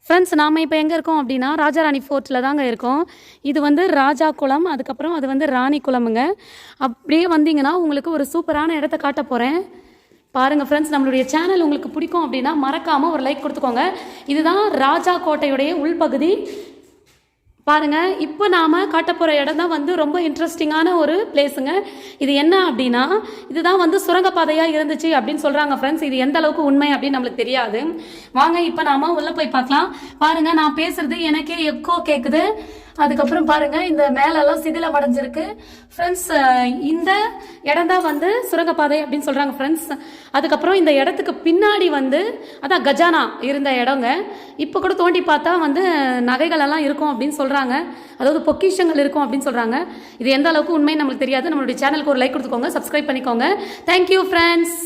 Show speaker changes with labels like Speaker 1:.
Speaker 1: Friends நாம் இப்போ எங்கே இருக்கோம் அப்படின்னா ராஜாராணி ஃபோர்ட்டில் தாங்க இருக்கோம். இது வந்து ராஜா குளம், அதுக்கப்புறம் அது வந்து ராணி குளமுங்க. அப்படியே வந்தீங்கன்னா உங்களுக்கு ஒரு சூப்பரான இடத்த காட்ட போகிறேன். பாருங்கள் ஃப்ரெண்ட்ஸ், நம்மளுடைய சேனல் உங்களுக்கு பிடிக்கும் அப்படின்னா மறக்காமல் ஒரு லைக் கொடுத்துக்கோங்க. இதுதான் ராஜா கோட்டையுடைய உள்பகுதி. பாருங்க, இப்போ நாம காட்ட போகிற இடம் தான் வந்து ரொம்ப இன்ட்ரெஸ்டிங்கான ஒரு பிளேஸுங்க. இது என்ன அப்படின்னா, இதுதான் வந்து சுரங்கப்பாதையாக இருந்துச்சு அப்படின்னு சொல்கிறாங்க ஃப்ரெண்ட்ஸ். இது எந்த அளவுக்கு உண்மை அப்படின்னு நம்மளுக்கு தெரியாது. வாங்க இப்போ நாம உள்ளே போய் பார்க்கலாம். பாருங்க, நான் பேசுறது எனக்கே எக்கோ கேட்குது. அதுக்கப்புறம் பாருங்க, இந்த மேலெல்லாம் சிதிலம் அடைஞ்சிருக்கு ஃப்ரெண்ட்ஸ். இந்த இடம் தான் வந்து சுரங்கப்பாதை அப்படின்னு சொல்றாங்க ஃப்ரெண்ட்ஸ். அதுக்கப்புறம் இந்த இடத்துக்கு பின்னாடி வந்து அதான் கஜானா இருந்த இடங்க. இப்போ கூட தோண்டி பார்த்தா வந்து நகைகள் எல்லாம் இருக்கும் அப்படின்னு சொல்றாங்க. அதாவது பொக்கிஷங்கள் இருக்கும் அப்படின்னு சொல்றாங்க. இது எந்த அளவுக்கு உண்மை நம்மளுக்கு தெரியாது. நம்மளுடைய சேனலுக்கு ஒரு லைக் கொடுத்துக்கோங்க, சப்ஸ்கிரைப் பண்ணிக்கோங்க. Thank you friends.